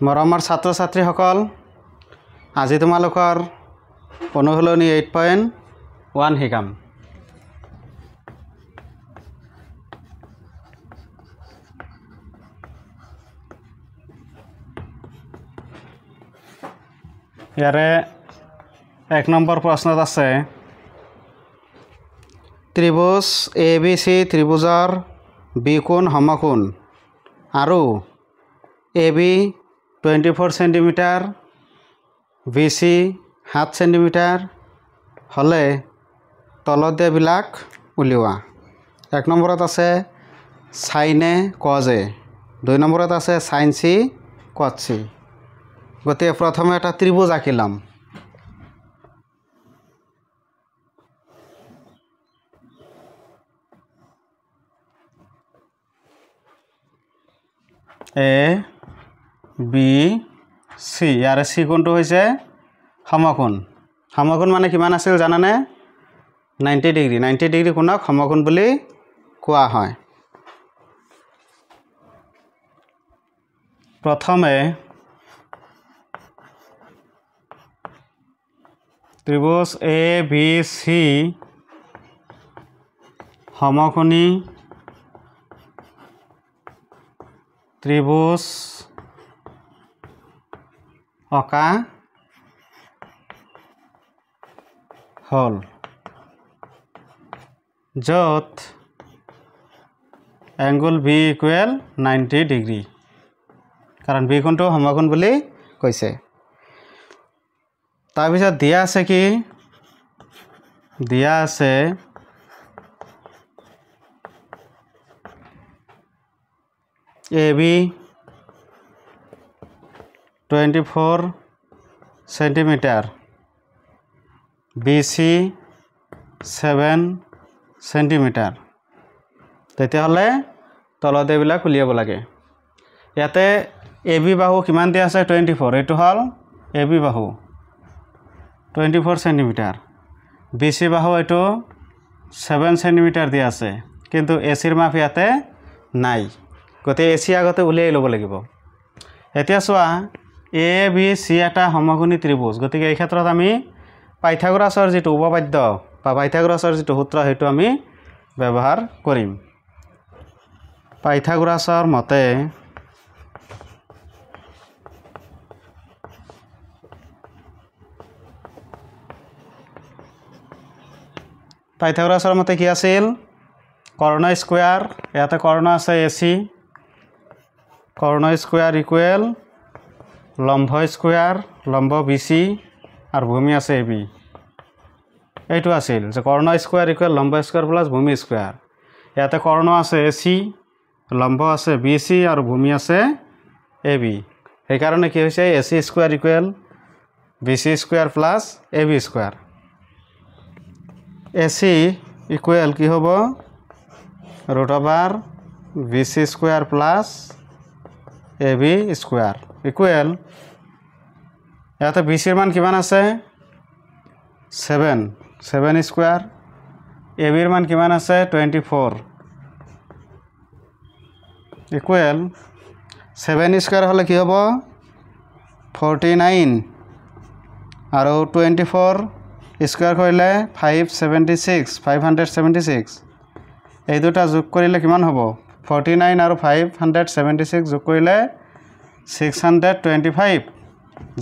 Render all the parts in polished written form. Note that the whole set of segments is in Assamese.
মৰমৰ ছাত্ৰ ছাত্ৰীসকল আজি তোমালোকৰ অনুশীলনী 8.1 শিকাম ইয়াৰে 1 নম্বৰ প্ৰশ্নত আছে ত্ৰিভুজ ABC ত্ৰিভুজৰ বিকোণ সমকোণ আৰু AB 24 সেন্টিমিটাৰ BC 7 সেন্টিমিটাৰ হলে তলত দিয়াবিলাক উলিওৱা 1 নম্বৰত আছে sin A cos A 2 নম্বৰত আছে sin C cos C গতে প্ৰথমে এটা ত্ৰিভুজ আঁকিলাম A B C ইয়াৰে C কোণটো হৈছে সমকোণ সমকোণ মানে কিমান আছিল জানানে 90 ডিগ্ৰী কোণক সমকোণ বুলি কোৱা হয় প্ৰথমে ত্ৰিভুজ ABC সমকোণী ত্ৰিভুজ অকা হল যত এংগল B ইকুৱেল 90 ডিগ্ৰী কাৰণ B কোণটো সমকোণ বুলি কৈছে তাৰপিছত দিয়া আছে কি দিয়া আছে AB 24 সেন্টিমিটার BC 7 সেন্টিমিটার তেতিয়াহলে তলত এইবিলাক উলিয়াব লাগে ইয়াতে AB বাহু কিমান দিয়া আছে 24 এটো হল AB বাহু 24 সেন্টিমিটার BC বাহু এটো 7 সেন্টিমিটার দিয়া আছে কিন্তু AC ৰ মাপ ইয়াতে নাই গতে AC আগতে উলিয়াই লব লাগিব এতিয়া চোৱা ABC এটা সমকোণী ত্ৰিভুজ গতিকে এই ক্ষেত্ৰত আমি পাইথাগোৰাছৰ যেটো উপপাদ্য বা পাইথাগোৰাছৰ যেটো সূত্ৰ হেতু আমি ব্যৱহাৰ কৰিম পাইথাগোৰাছৰ মতে পাইথাগোৰাছৰ মতে কি আছিল কৰ্ণ স্কয়াৰ ইয়াতে কৰ্ণ আছে AC কৰ্ণ স্কয়াৰ ইকুৱেল লম্ব স্কয়াৰ লম্ব BC আৰ ভূমি আছে AB এইটো আছিল যে কৰ্ণ স্কয়াৰ ইকুৱেল লম্ব স্কয়াৰ প্লাস ভূমি স্কয়াৰ ইয়াতে কৰ্ণ আছে AC লম্ব আছে BC আৰ ভূমি আছে AB এই কাৰণে কি হৈছে AC square equal BC square plus AB square AC equal কি হ'ব √ BC square plus AB square equal ইয়াতে BC ৰ মান কিমান আছে 7 স্কয়াৰ AB ৰ মান কিমান আছে 24 ইকুৱেল 7 স্কয়াৰ হলে কি হ'ব 49 আৰু 24 স্কয়াৰ কৰিলে 576 এই দুটা যোগ কৰিলে কিমান হ'ব 49 আৰু 576 যোগ কৰিলে 625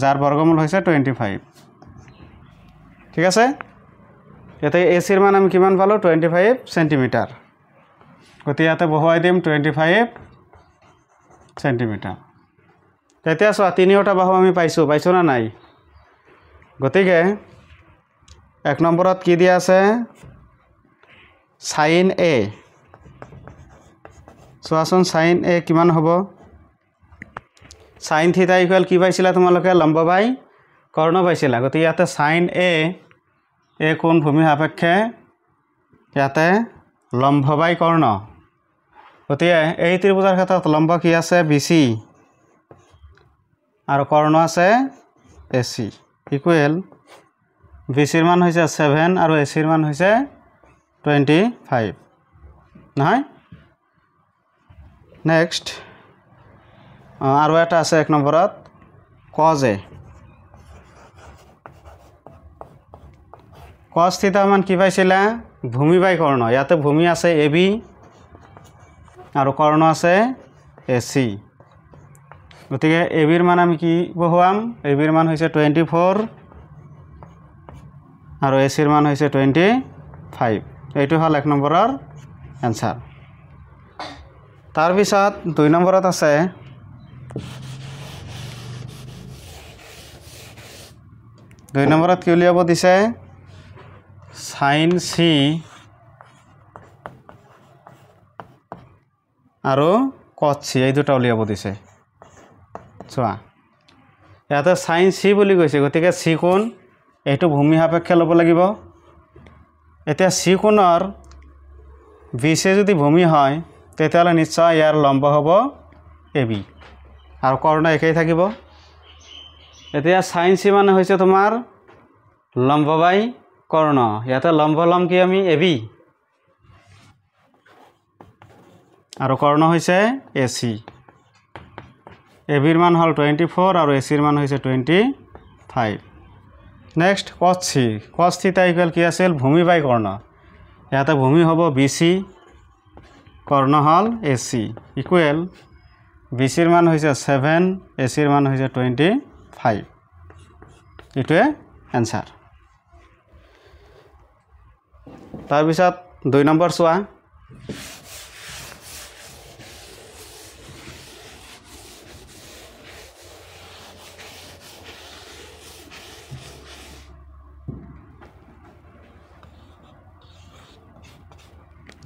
যাৰ বৰ্গমূল হৈছে 25 ঠিক আছে এতে AC ৰ মান আমি কিমান পালো 25 সেন্টিমিটাৰ গতি ইয়াতে বহুৱাই দিম 25 সেন্টিমিটাৰ তেতিয়া চোৱা তিনিওটা বাহু আমি পাইছো না নাই গতিকে 1 নম্বৰত কি দিয়া আছে sin A চোৱাচোন sin A কিমান হ'ব sin θ ইকুৱেল কি পাইছিলা তোমালোকে লম্ব বাই কৰ্ণ পাইছিলা গতি ইয়াতে sin A কোণ ভূমি সাপেক্ষে ইয়াতে লম্ব বাই কৰ্ণ গতি এই ত্ৰিভুজৰ ক্ষেত্ৰত লম্ব কি আছে BC আৰু কৰ্ণ আছে AC ইকুৱেল BC ৰ মান হৈছে 7 আৰু AC ৰ মান হৈছে 25 নহয় নেক্সট আৰু এটা আছে 1 নম্বৰত cos A cos theta মান কি পাইছিলা ভূমি বাই কৰ্ণ ইয়াতে ভূমি আছে AB আৰু কৰ্ণ আছে AC গতিকে AB ৰ মান আমি কি বহুৱাম AB ৰ মান হৈছে 24 আৰু AC ৰ মান হৈছে 25 এইটো হল 1 নম্বৰৰ आंसर तार पिছত 2 নম্বৰত আছে দুই নম্বৰত কি উলিয়াব দিছে sin C আৰু cos C এই দুটা উলিয়াব দিছে চোৱা ইয়াতে sin C বুলি কৈছে গতিকে C কোণ এইটো ভূমি সাপেক্ষে ল'ব লাগিব এতিয়া C কোণৰ BC যদি ভূমি হয় তেতিয়ালে নিশ্চয় ইয়াৰ লম্ব হ'ব AB আৰু কৰ্ণ একেই থাকিব এতিয়া sin C মানে হৈছে তোমাৰ লম্ব বাই কৰ্ণ ইয়াতে লম্ব লম কি আমি AB আৰু কৰ্ণ হৈছে AC AB ৰ মান হল 24 আৰু AC ৰ মান হৈছে 25 নেক্সট cos θ ইকুৱেল কি আছিল ভূমি বাই কৰ্ণ ইয়াতে ভূমি হ'ব BC কৰ্ণ হল AC ইকুৱেল BC ৰ মান হৈছে 7 AC ৰ মান হৈছে 25 ইটোৱে आंसर তাৰ পিছত 2 নম্বৰ চোৱা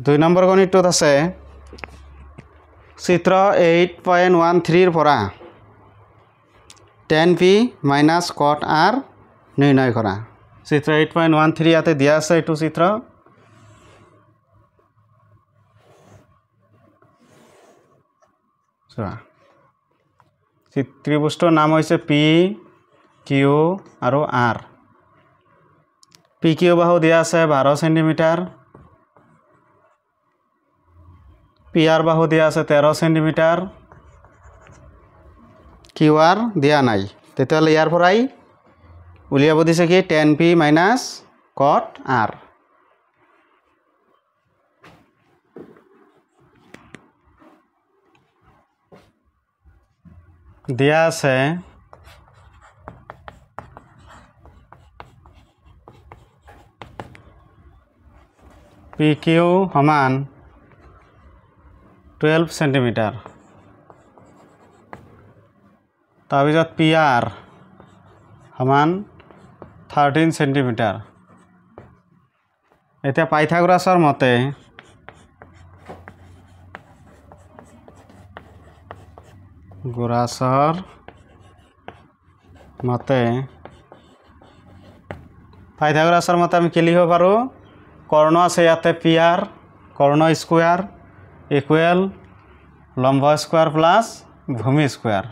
দুই নম্বৰ গণিতত আছে চিত্ৰ 8.13 ৰ পৰা tan P minus cot R নিৰ্ণয় কৰা চিত্ৰ 8.13 ইয়াতে দিয়া আছে এইটো চিত্ৰ চোৱা ত্ৰিভুজটোৰ নাম হৈছে P Q আৰু R PQ বাহু দিয়া আছে 12 সেন্টিমিটাৰ PR বাহু দিয়া আছে 13 সেন্টিমিটাৰ QR দিয়া নাই তেতিয়ালে ইয়াৰ পৰাই উলিয়াব দিছে কি tan P minus cot R দিয়া আছে PQ সমান 12 সেন্টিমিটার তাৰপিছত PR সমান 13 সেন্টিমিটাৰ এতিয়া পাইথাগোৰাছৰ মতে পাইথাগোৰাছৰ মতে আমি কি লিখিব পাৰো কৰ্ণ আছে ইয়াতে PR কৰ্ণ স্কয়াৰ ইকুৱেল লম্ব স্কয়াৰ প্লাস ভূমি স্কয়াৰ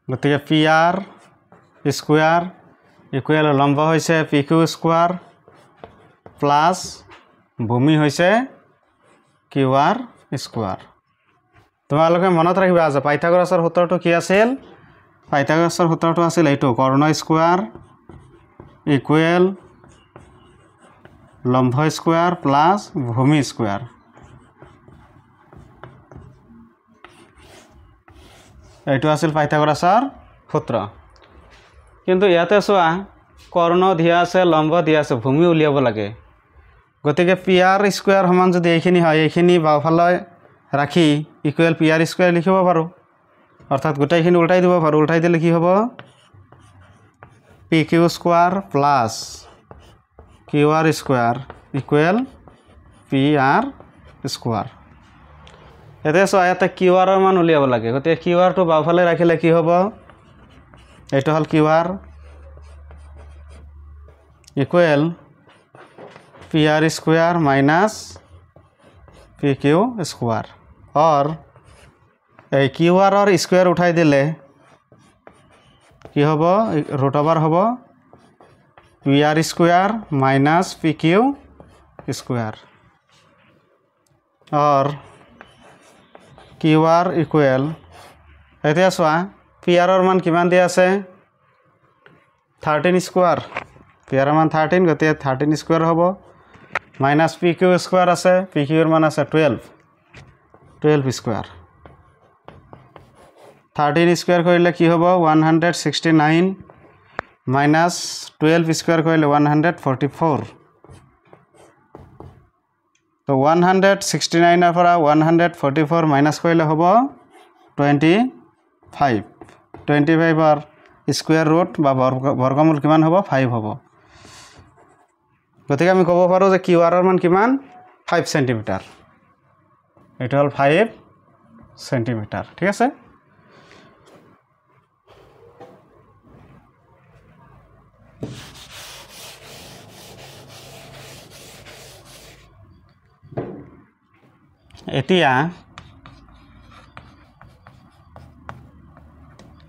গতিকে PR স্কয়াৰ ইকুৱেল লম্ব হৈছে PQ স্কয়াৰ প্লাস ভূমি হৈছে QR স্কয়াৰ তোমালোকে মনত ৰাখিবা যে পাইথাগোৰাছৰ সূত্ৰটো কি আছিল পাইথাগোৰাছৰ সূত্ৰটো আছিল এইটো কৰ্ণ স্কয়াৰ ইকুৱেল লম্ব স্কয়াৰ প্লাস ভূমি স্কয়াৰ এইটো আছিল পাইথাগোৰাছৰ সূত্ৰ কিন্তু ইয়াতে চোৱা কৰ্ণ দিয়া আছে লম্ব দিয়া আছে ভূমি উলিয়াব লাগে গতিকে PR স্কয়াৰ সমান যদি এইখিনি হয় এইখিনি বাওফালে ৰাখি ইকুৱেল PR স্কয়াৰ লিখিব পাৰো অৰ্থাৎ গোটেইখিনি উল্টাই দিব পাৰো উল্টাই দিলে কি হ'ব PQ square plus QR square equal PR square এতিয়া চোৱা ইয়াতে QR ৰ মান উলিয়াব লাগে গতিকে QR টো বাওফালে ৰাখিলে কি হ'ব এইটো হল QR equal PR square minus PQ square और এই QR ৰ স্কয়াৰ উঠাই দিলে কি হ'ব ৰুট ওভাৰ হ'ব PR square minus PQ square और QR इक्वल এতিয়া চোৱা পি আৰৰ মান কিমান দিয়া আছে 13 স্কোয়াৰ পি আৰৰ মান 13 গতিকে 13 স্কোয়াৰ হ'ব মাইনাছ পি কিউ স্কোয়াৰ আছে পি কিউৰ মান আছে 12 স্কোয়াৰ 13 স্কোয়াৰ কৰিলে কি হ'ব 169 মাইনাছ 12 স্কোয়াৰ কৰিলে 144 তো 169 পৰা 144 মাইনাছ কৰিলে হ'ব 25 25 স্কোয়াৰ ৰুট বা বৰ্গমূল কিমান হ'ব 5 হ'ব গতিকে আমি ক'ব পাৰোঁ যে কিউ আৰৰ মান কিমান 5 সেন্টিমিটাৰ এটা হল 5 সেন্টিমিটাৰ ঠিক আছে এতিয়া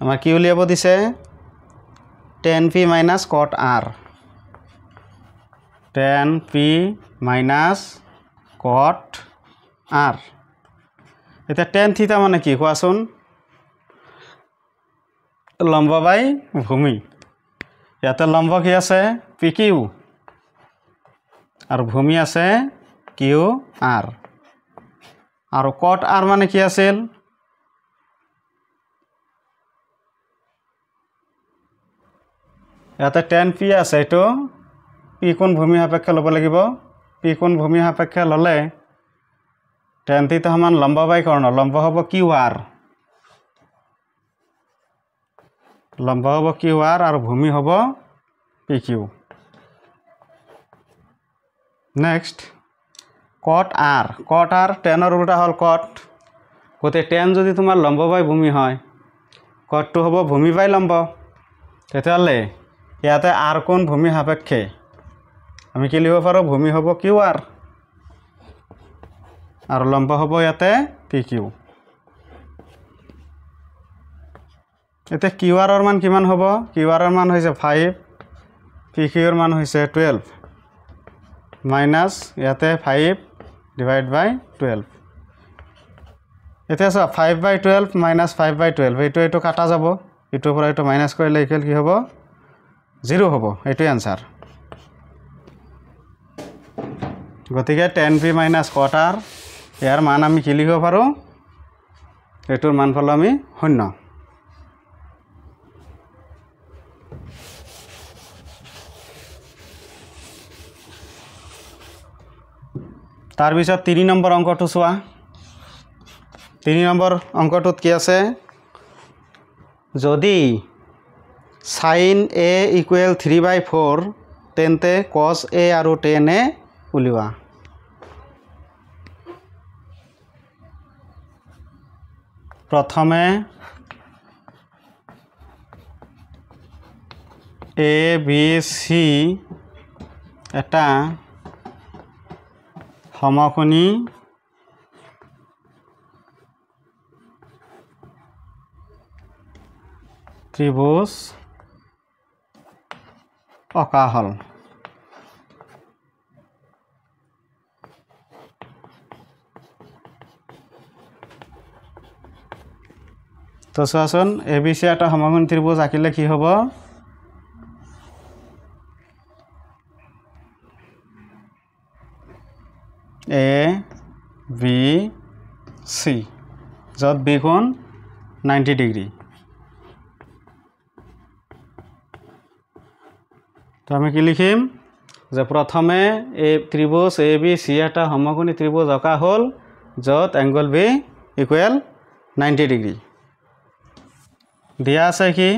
আমাৰ কি উলিয়াব দিছে tan p minus cot r tan p minus cot r এতিয়া tan থিটা মানে কি কোৱাচোন লম্ব বাই ভূমি ইয়াতে লম্ব কি আছে pq আৰু ভূমি আছে qr আৰু cot r মানে কি আছিল ইয়াতে tan p আছে এটো p কোণ ভূমি সাপেক্ষে ল'ব লাগিব p কোণ ভূমি সাপেক্ষে ল'লে tan থিটা সমান লম্ব বাই কৰ্ণ লম্ব হ'ব qr লম্ব হ'ব qr আৰু ভূমি হ'ব pq next cot r tan ৰ উল্টা হল cot গতে tan যদি তোমাৰ লম্ব বাই ভূমি হয় cot টো হ'ব ভূমি বাই লম্ব তেতিয়ালে ইয়াতে r কোণ ভূমি সাপেক্ষে আমি কি লিখিব পাৰো ভূমি হ'ব qr আৰু লম্ব হ'ব ইয়াতে pq এতে qr ৰ মান কিমান হ'ব qr ৰ মান হৈছে 5 pq ৰ মান হৈছে 12 মাইনাস ইয়াতে 5 divided by 12 এতিয়া সব 5 by 12 minus 5 by 12 এটো কাটা যাব এটো পৰা এটো মাইনাস কৰিলে ইকুয়াল কি হ'ব 0 হ'ব এটো आंसर গতিকে tan p minus cot r ইয়াৰ মান আমি কি লিখিব পাৰো এটোৰ মান পালো আমি 0 তাৰ পিছত 3 নম্বৰ অংকটো চোৱা 3 নম্বৰ অংকটোত কি আছে যদি sin a equal 3/4 তেন্তে cos a আৰু tan a উলিওৱা প্ৰথমে a b c এটা সমকোণী ত্ৰিভুজ অঁকা হল তো চোৱাচোন ABC এটা সমকোণী ত্রিভুজ আঁকিলে কি হ'ব A B C যত B কোণ 90 ডিগ্ৰী তো আমি কি লিখিম যে প্ৰথমে এই ত্ৰিভুজ ABC এটা সমকোণী ত্ৰিভুজ অঁকা হল যত এংগল B ইকুয়াল 90 ডিগ্ৰী দিয়া আছে কি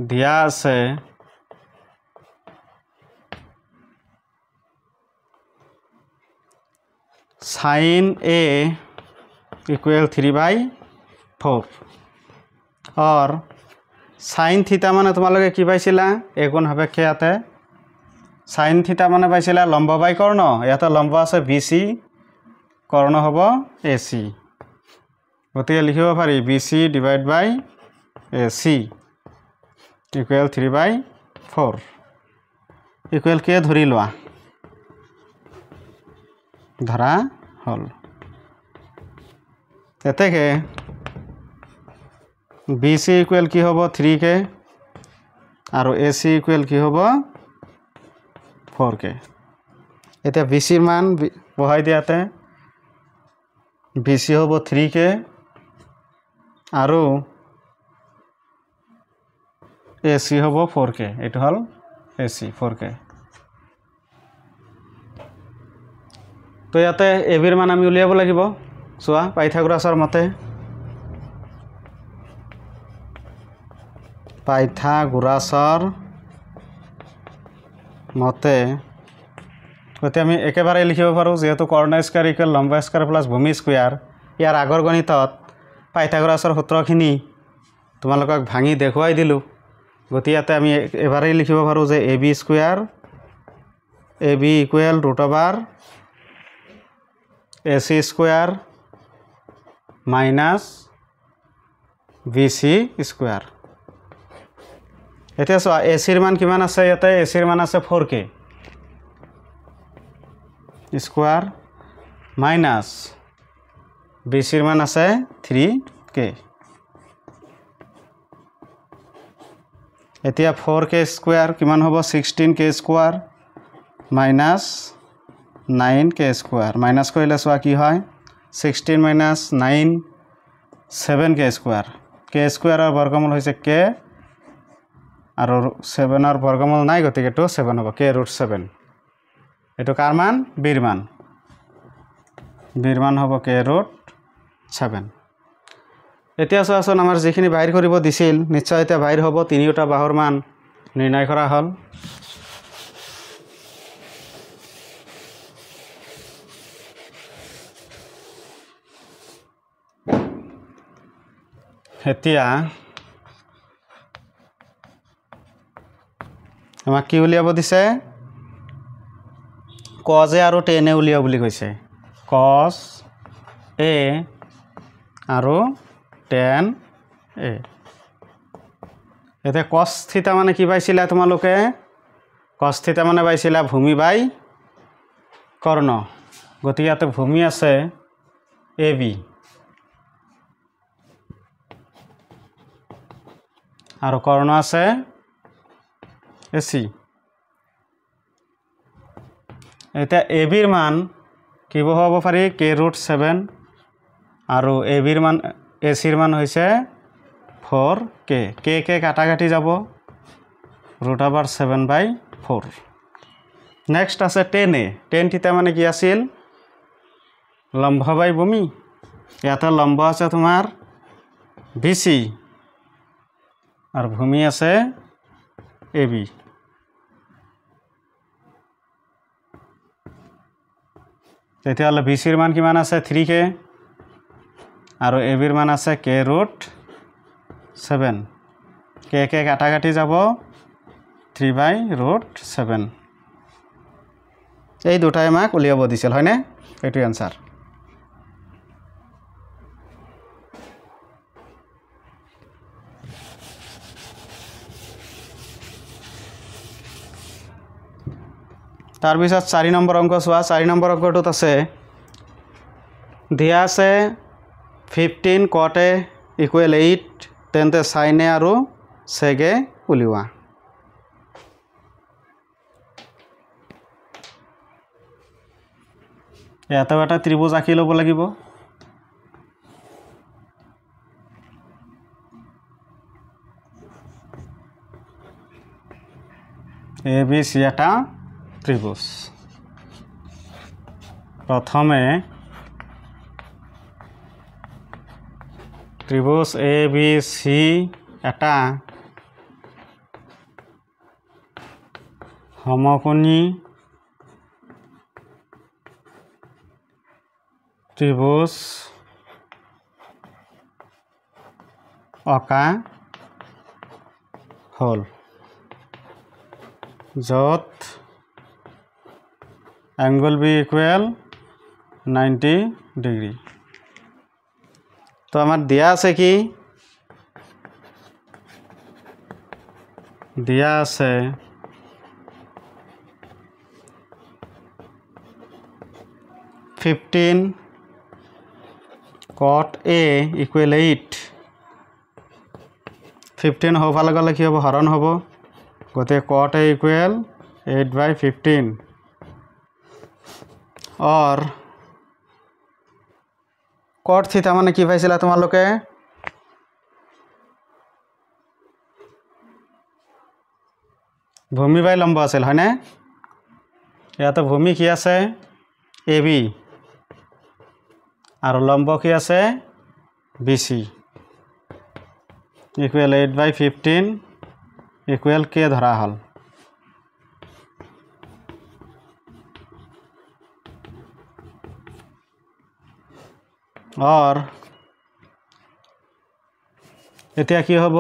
দিয়া আছে sin A equal 3/4 और sin थीटा माने তোমালোকে কি পাইছিলা a কোণ সাপেক্ষে ইয়াতে sin थीटा মানে পাইছিলা লম্ব বাই কৰ্ণ ইয়াতে লম্ব আছে BC কৰ্ণ হ'ব AC গতিকে লিখিব পাৰি BC divided by AC equal 3/4 equal কে ধৰি লোৱা ধৰা হল এতেকে BC ইকুৱেল কি হ'ব 3k আৰু AC ইকুৱেল কি হ'ব 4k এতিয়া BC ৰ মান বহাই দিয়াতে BC হ'ব 3k আৰু AC হ'ব 4k এইটো হল AC 4k তো ইয়াতে AB ৰ মান আমি উলিয়াব লাগিব চোৱা পাইথাগোৰাছৰ মতে পাইথাগোৰাছৰ মতে গতি আমি একেবাৰে লিখিব পাৰো যেহেতু কৰ্ণ স্কয়াৰ ইকুৱেল লম্ব স্কয়াৰ প্লাস ভূমি স্কয়াৰ ইয়াৰ আগৰ গণিতত পাইথাগোৰাছৰ সূত্ৰখিনি তোমালোকক ভাঙি দেখুৱাই দিলো গতি ইয়াতে আমি এবাৰে লিখিব পাৰো যে AB square AB equal √AC square minus BC square এতিয়া চোৱা AC ৰ মান কিমান আছে ইয়াতে AC ৰ মান আছে 4k স্কয়াৰ মাইনাস BC ৰ মান আছে 3k এতিয়া 4k স্কয়াৰ কিমান হ'ব 16k square minus 9k square minus কৰিলে চোৱা কি হয় 16 মাইনাস 9 7k স্কয়াৰ k স্কয়াৰৰ বৰ্গমূল হৈছে k আৰু 7 ৰ বৰ্গমূল নাই গতিকে তো 7 হ'ব k√7 এটো কাৰ মান b ৰ মান হ'ব k√7 এতিয়া চোৱাচোন আমাৰ যিখিনি বাহিৰ কৰিব দিছিল নিশ্চয় এটা বাহিৰ হ'ব তিনিটা বাহুৰ মান নিৰ্ণয় কৰা হল এতিয়া আমাক কি উলিয়াব দিছে cos a আৰু tan a উলিয়াব বুলি কৈছে cos a আৰু tan a এতিয়া cos থিটা মানে কি পাইছিলা তোমালোকে cos থিটা মানে পাইছিলা ভূমি বাই কৰ্ণ গতি ইয়াতে ভূমি আছে AB আৰু কৰ্ণ আছে AC এতিয়া AB ৰ মান কি হ'ব পাৰি k√7 আৰু AB ৰ মান AC ৰ মান হৈছে 4k k কাটা কাটি যাব √7/4 নেক্সট আছে tan a tan থিটা মানে কি আছিল লম্ব বাই ভূমি ইয়াতে লম্ব আছে তোমাৰ BC আৰ ভূমি আছে AB তেতিয়াহ'লে BC ৰ মান কিমান আছে 3k আৰু AB ৰ মান আছে k√7 k কাটা কাটি যাব 3/√7 এই দুটাই আমাক উলিয়াব দিছিল হয়নে এইটো আনসাৰ तार पिছত 4 নম্বৰ অংক চোৱা 4 নম্বৰ অংকটোত আছে দিয়া আছে 15 cot a = 8 তেন্তে sin a আৰু sec a উলিওৱা এটা এটা ত্ৰিভুজ আঁকি ল'ব লাগিব ABC এটা ত্রিভুজ প্রথমে ত্রিভুজ ABC এটা সমকোণী ত্রিভুজ অঁকা হল যত angle B equal 90 degree तो আমার দিয়া আছে কি দিয়া আছে 15 cot A = 8 15 হোফালে গ'লে কি হ'ব হৰণ হ'ব গতে cot a equal 8/15 or cot থিটা মানে কি পাইছিলা তোমালোকে ভূমি বাই লম্ব আছিল হয়নে ইয়াতে ভূমি কি আছে AB আৰু লম্ব কি আছে BC ইকুৱেল 8/15 ইকুৱেল কে ধৰা হল और এতিয়া কি হ'ব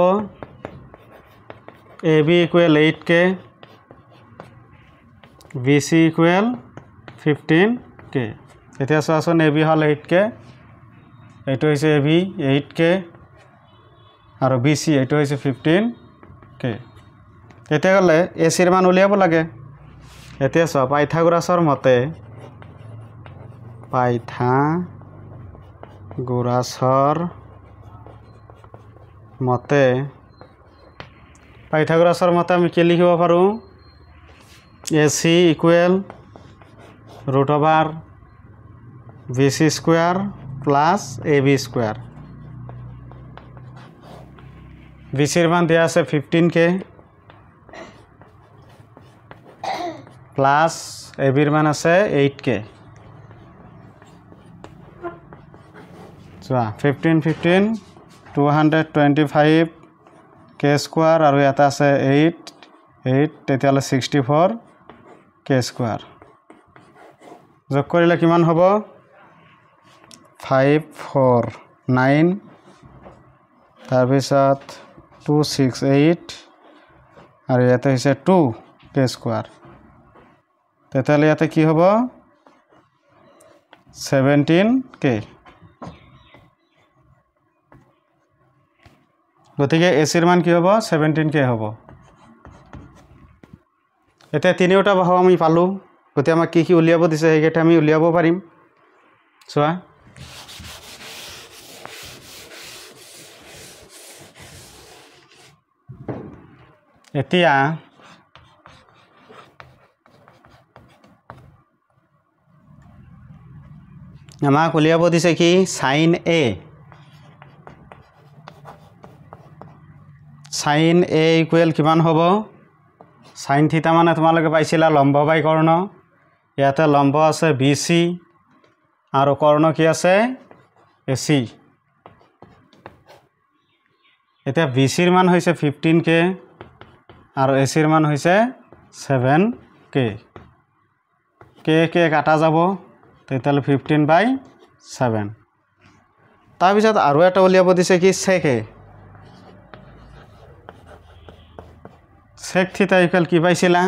AB equal 8k BC equal 15k এতিয়া চোৱাচোন AB হল 8k এইটো হৈছে AB 8k আৰু BC এইটো হৈছে 15k এতিয়া গলে AC ৰ মান উলিয়াব লাগে এতিয়া চোৱা পাইথাগোৰাছৰ মতে পাইথাগোৰাছৰ মতে আমি কি লিখিব পাৰো AC equal √BC square plus AB square BC এর মান দেয়া আছে 15k প্লাস AB এর মান আছে 8k চোৱা 15 225 k স্কয়াৰ আৰু এটা আছে 8 তেতিয়ালে 64 k স্কয়াৰ যোগ কৰিলে কিমান হ'ব 549 তাৰপিছত 268 আৰু ইয়াতে হৈছে 2k স্কয়াৰ তেতিয়ালে ইয়াতে কি হ'ব 17k গতিকে AC ৰ মান কি হ'ব 17k হ'ব এতিয়া তিনিওটা বাহু আমি পালো গতিকে আমাক কি উলিয়াব দিছে হেগেটা আমি উলিয়াব পাৰিম চোৱা এতিয়া আমাক উলিয়াব দিছে কি sin a ইকুৱেল কিমান হ'ব sin থিটা মানে তোমালোকে পাইছিলা লম্ব বাই কৰ্ণ ইয়াতে লম্ব আছে BC আৰু কৰ্ণ কি আছে AC এতিয়া BC ৰ মান হৈছে 15k আৰু AC ৰ মান হৈছে 7k k কাটা যাব তেতিয়ালে 15/7 তাৰ পিছত আৰু এটা উলিয়াব দিছে কি sec থিটা ইকুৱেল কি পাইছিলা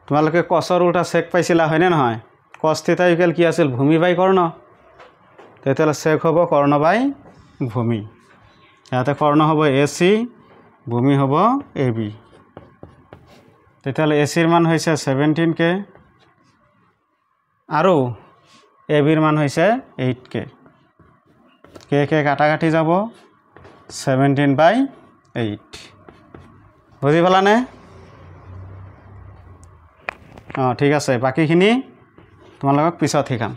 তোমালোকে cosৰ উল্টা sec পাইছিলা হয়নে নহয় cos থিটা ইকুৱেল কি আছিল ভূমি বাই কৰ্ণ তেতিয়ালে sec হ'ব কৰ্ণ বাই ভূমি ইয়াতে কৰ্ণ হ'ব AC ভূমি হ'ব AB তেতিয়ালে AC ৰ মান হৈছে 17k আৰু AB ৰ মান হৈছে 8k k কাটা কাটি যাব 17/8 বুজি পালানে ঠিক আছে বাকিখিনি তোমালোকক পিছত শিকাম